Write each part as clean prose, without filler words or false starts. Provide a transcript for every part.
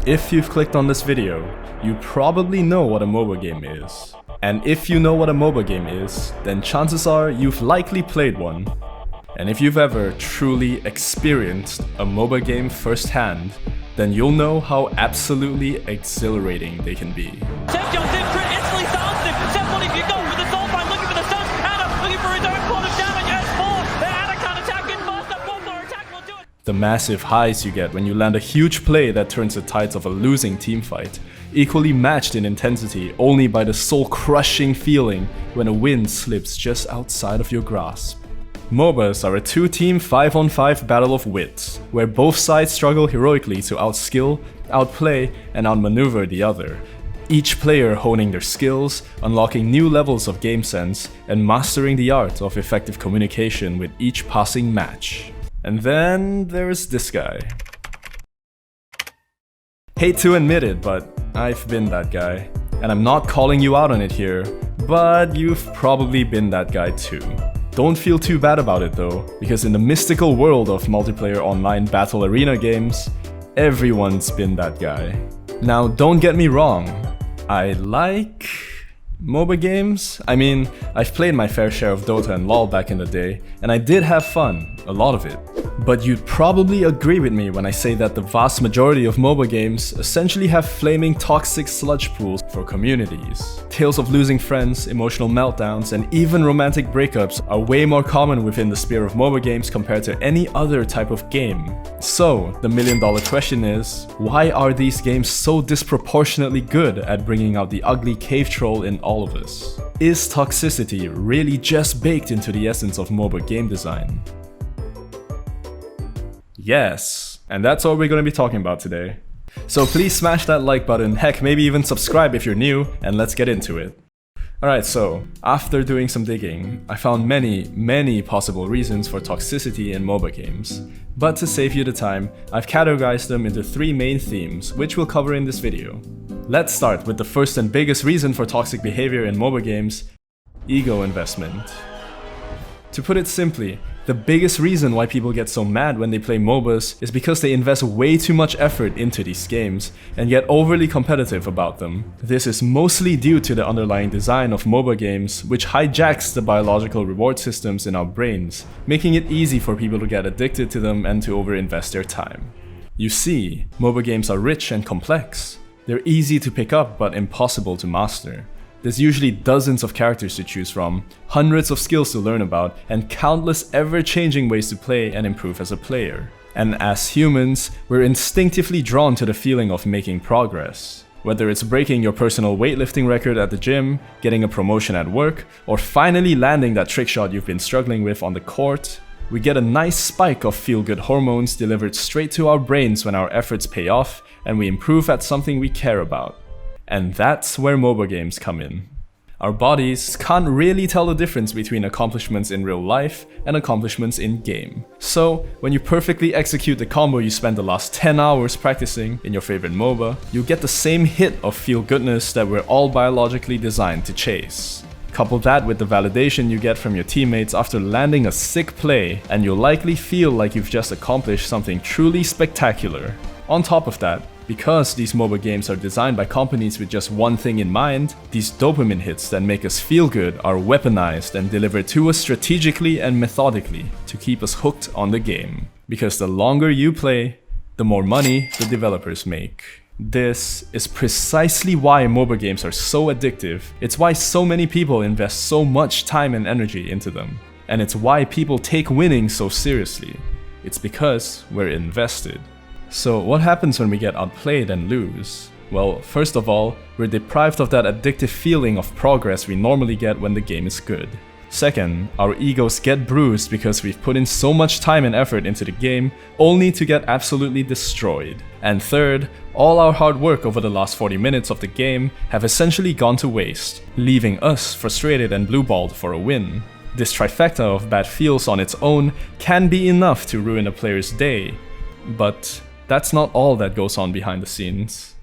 If you've clicked on this video, you probably know what a MOBA game is. And if you know what a MOBA game is, then chances are you've likely played one. And if you've ever truly experienced a MOBA game firsthand, then you'll know how absolutely exhilarating they can be. The massive highs you get when you land a huge play that turns the tides of a losing teamfight, equally matched in intensity only by the soul-crushing feeling when a win slips just outside of your grasp. MOBAs are a two-team 5-on-5 battle of wits, where both sides struggle heroically to outskill, outplay, and outmaneuver the other, each player honing their skills, unlocking new levels of game sense, and mastering the art of effective communication with each passing match. And then there's this guy. Hate to admit it, but I've been that guy. And I'm not calling you out on it here, but you've probably been that guy too. Don't feel too bad about it though, because in the mystical world of multiplayer online battle arena games, everyone's been that guy. Now don't get me wrong, I like MOBA games. I mean, I've played my fair share of Dota and LoL back in the day, and I did have fun, a lot of it. But you'd probably agree with me when I say that the vast majority of MOBA games essentially have flaming toxic sludge pools for communities. Tales of losing friends, emotional meltdowns, and even romantic breakups are way more common within the sphere of MOBA games compared to any other type of game. So, the million-dollar question is, why are these games so disproportionately good at bringing out the ugly cave troll in all of us? Is toxicity really just baked into the essence of MOBA game design? Yes, and that's all we're going to be talking about today. So please smash that like button, heck maybe even subscribe if you're new, and let's get into it. Alright, so after doing some digging, I found many possible reasons for toxicity in MOBA games. But to save you the time, I've categorized them into three main themes, which we'll cover in this video. Let's start with the first and biggest reason for toxic behavior in MOBA games: ego investment. To put it simply, the biggest reason why people get so mad when they play MOBAs is because they invest way too much effort into these games and get overly competitive about them. This is mostly due to the underlying design of MOBA games, which hijacks the biological reward systems in our brains, making it easy for people to get addicted to them and to overinvest their time. You see, MOBA games are rich and complex. They're easy to pick up but impossible to master. There's usually dozens of characters to choose from, hundreds of skills to learn about, and countless ever-changing ways to play and improve as a player. And as humans, we're instinctively drawn to the feeling of making progress. Whether it's breaking your personal weightlifting record at the gym, getting a promotion at work, or finally landing that trick shot you've been struggling with on the court, we get a nice spike of feel-good hormones delivered straight to our brains when our efforts pay off and we improve at something we care about. And that's where MOBA games come in. Our bodies can't really tell the difference between accomplishments in real life and accomplishments in game. So, when you perfectly execute the combo you spent the last 10 hours practicing in your favorite MOBA, you get the same hit of feel-goodness that we're all biologically designed to chase. Couple that with the validation you get from your teammates after landing a sick play, and you'll likely feel like you've just accomplished something truly spectacular. On top of that, because these MOBA games are designed by companies with just one thing in mind, these dopamine hits that make us feel good are weaponized and delivered to us strategically and methodically to keep us hooked on the game. Because the longer you play, the more money the developers make. This is precisely why MOBA games are so addictive. It's why so many people invest so much time and energy into them. And it's why people take winning so seriously. It's because we're invested. So what happens when we get outplayed and lose? Well, first of all, we're deprived of that addictive feeling of progress we normally get when the game is good. Second, our egos get bruised because we've put in so much time and effort into the game only to get absolutely destroyed. And third, all our hard work over the last 40 minutes of the game have essentially gone to waste, leaving us frustrated and blue-balled for a win. This trifecta of bad feels on its own can be enough to ruin a player's day, but that's not all that goes on behind the scenes.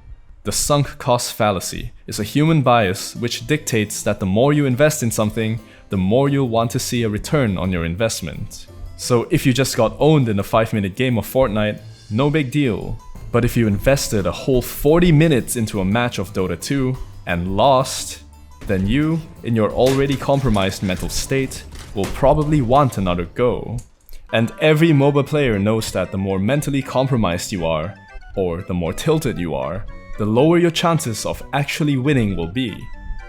The sunk cost fallacy is a human bias which dictates that the more you invest in something, the more you'll want to see a return on your investment. So if you just got owned in a 5-minute game of Fortnite, no big deal. But if you invested a whole 40 minutes into a match of Dota 2 and lost, then you, in your already compromised mental state, will probably want another go. And every MOBA player knows that the more mentally compromised you are, or the more tilted you are, the lower your chances of actually winning will be.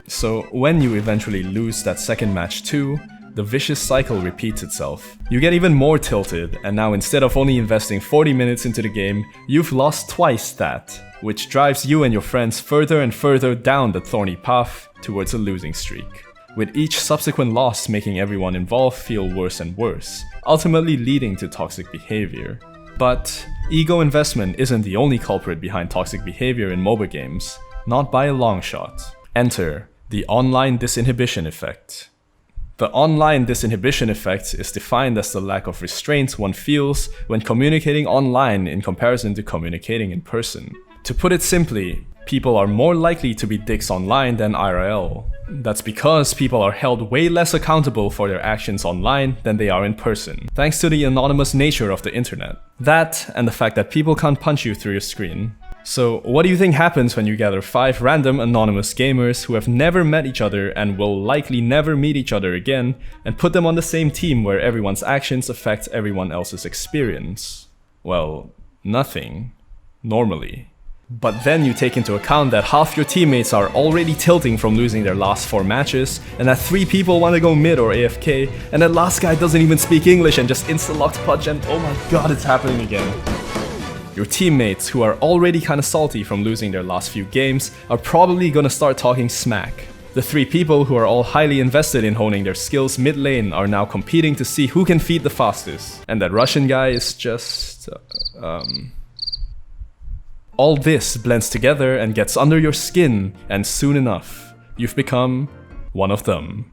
So when you eventually lose that second match too, the vicious cycle repeats itself. You get even more tilted, and now instead of only investing 40 minutes into the game, you've lost twice that, which drives you and your friends further and further down the thorny path towards a losing streak, with each subsequent loss making everyone involved feel worse and worse, ultimately leading to toxic behavior. But ego investment isn't the only culprit behind toxic behavior in MOBA games, not by a long shot. Enter the online disinhibition effect. The online disinhibition effect is defined as the lack of restraint one feels when communicating online in comparison to communicating in person. To put it simply, people are more likely to be dicks online than IRL. That's because people are held way less accountable for their actions online than they are in person, thanks to the anonymous nature of the internet. That, and the fact that people can't punch you through your screen. So what do you think happens when you gather 5 random anonymous gamers who have never met each other and will likely never meet each other again, and put them on the same team where everyone's actions affect everyone else's experience? Well, nothing. Normally. But then you take into account that half your teammates are already tilting from losing their last 4 matches, and that 3 people want to go mid or AFK, and that last guy doesn't even speak English and just insta-locked Pudge, and oh my god, it's happening again. Your teammates, who are already kinda salty from losing their last few games, are probably gonna start talking smack. The 3 people who are all highly invested in honing their skills mid lane are now competing to see who can feed the fastest. And that Russian guy is just... All this blends together and gets under your skin, and soon enough, you've become one of them.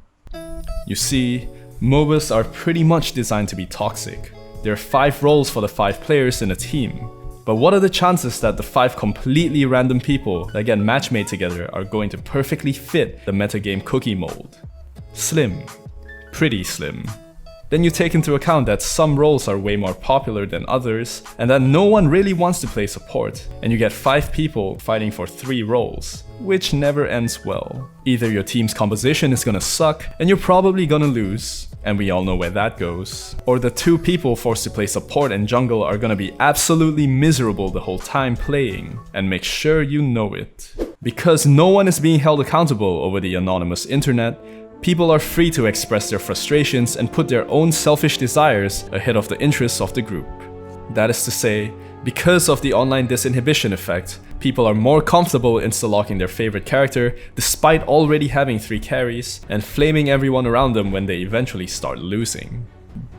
You see, MOBAs are pretty much designed to be toxic. There are 5 roles for the 5 players in a team. But what are the chances that the 5 completely random people that get matchmade together are going to perfectly fit the metagame cookie mold? Slim. Pretty slim. Then you take into account that some roles are way more popular than others, and that no one really wants to play support, and you get 5 people fighting for 3 roles, which never ends well. Either your team's composition is gonna suck, and you're probably gonna lose, and we all know where that goes, or the 2 people forced to play support and jungle are gonna be absolutely miserable the whole time playing, and make sure you know it. Because no one is being held accountable over the anonymous internet, people are free to express their frustrations and put their own selfish desires ahead of the interests of the group. That is to say, because of the online disinhibition effect, people are more comfortable insta-locking their favorite character despite already having 3 carries, and flaming everyone around them when they eventually start losing.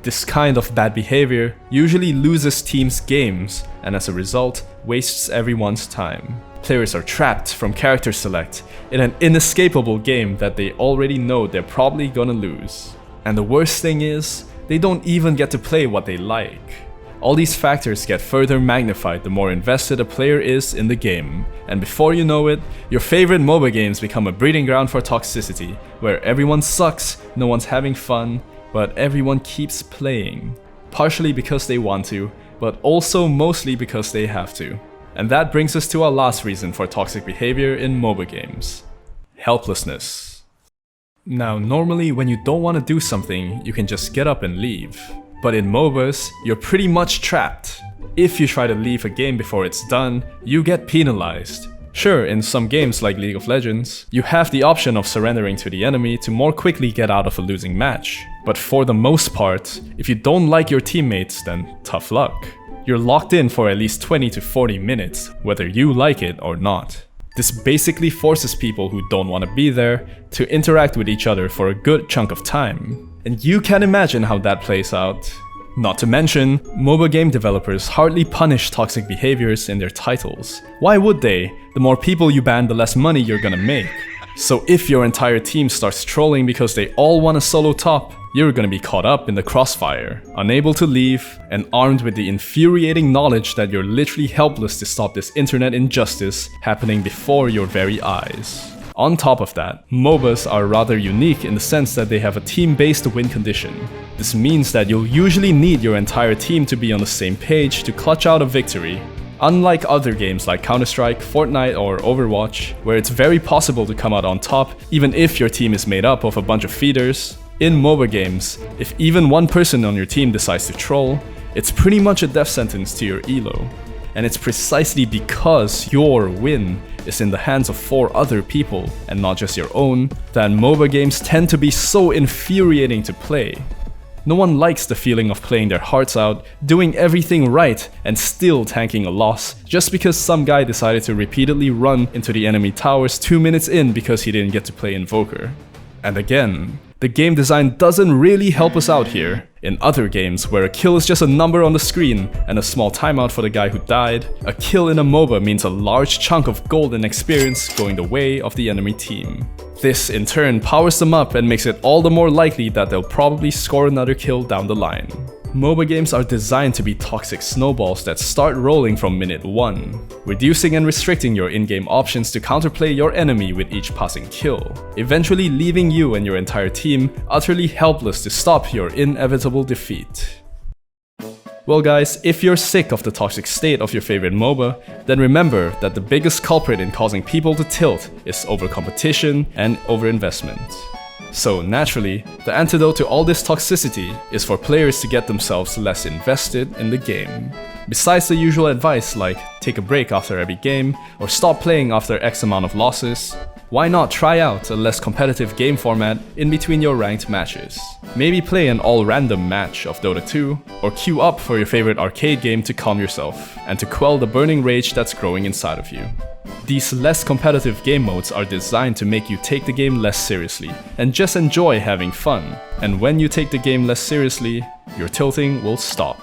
This kind of bad behavior usually loses teams games, and as a result, wastes everyone's time. Players are trapped from character select in an inescapable game that they already know they're probably gonna lose. And the worst thing is, they don't even get to play what they like. All these factors get further magnified the more invested a player is in the game, and before you know it, your favorite MOBA games become a breeding ground for toxicity, where everyone sucks, no one's having fun, but everyone keeps playing. Partially because they want to, but also mostly because they have to. And that brings us to our last reason for toxic behavior in MOBA games. Helplessness. Now, normally when you don't want to do something, you can just get up and leave. But in MOBAs, you're pretty much trapped. If you try to leave a game before it's done, you get penalized. Sure, in some games like League of Legends, you have the option of surrendering to the enemy to more quickly get out of a losing match. But for the most part, if you don't like your teammates, then tough luck. You're locked in for at least 20 to 40 minutes, whether you like it or not. This basically forces people who don't want to be there to interact with each other for a good chunk of time. And you can imagine how that plays out. Not to mention, MOBA game developers hardly punish toxic behaviors in their titles. Why would they? The more people you ban, the less money you're gonna make. So if your entire team starts trolling because they all want a solo top, you're gonna be caught up in the crossfire, unable to leave, and armed with the infuriating knowledge that you're literally helpless to stop this internet injustice happening before your very eyes. On top of that, MOBAs are rather unique in the sense that they have a team-based win condition. This means that you'll usually need your entire team to be on the same page to clutch out a victory. Unlike other games like Counter-Strike, Fortnite, or Overwatch, where it's very possible to come out on top even if your team is made up of a bunch of feeders, in MOBA games, if even one person on your team decides to troll, it's pretty much a death sentence to your elo. And it's precisely because your win is in the hands of 4 other people, and not just your own, that MOBA games tend to be so infuriating to play. No one likes the feeling of playing their hearts out, doing everything right, and still tanking a loss, just because some guy decided to repeatedly run into the enemy towers 2 minutes in because he didn't get to play Invoker. And again, the game design doesn't really help us out here. In other games, where a kill is just a number on the screen and a small timeout for the guy who died, a kill in a MOBA means a large chunk of gold and experience going the way of the enemy team. This, in turn, powers them up and makes it all the more likely that they'll probably score another kill down the line. MOBA games are designed to be toxic snowballs that start rolling from minute 1, reducing and restricting your in-game options to counterplay your enemy with each passing kill, eventually leaving you and your entire team utterly helpless to stop your inevitable defeat. Well guys, if you're sick of the toxic state of your favorite MOBA, then remember that the biggest culprit in causing people to tilt is overcompetition and overinvestment. So naturally, the antidote to all this toxicity is for players to get themselves less invested in the game. Besides the usual advice like take a break after every game or stop playing after X amount of losses, why not try out a less competitive game format in between your ranked matches? Maybe play an all-random match of Dota 2, or queue up for your favorite arcade game to calm yourself and to quell the burning rage that's growing inside of you. These less competitive game modes are designed to make you take the game less seriously and just enjoy having fun. And when you take the game less seriously, your tilting will stop.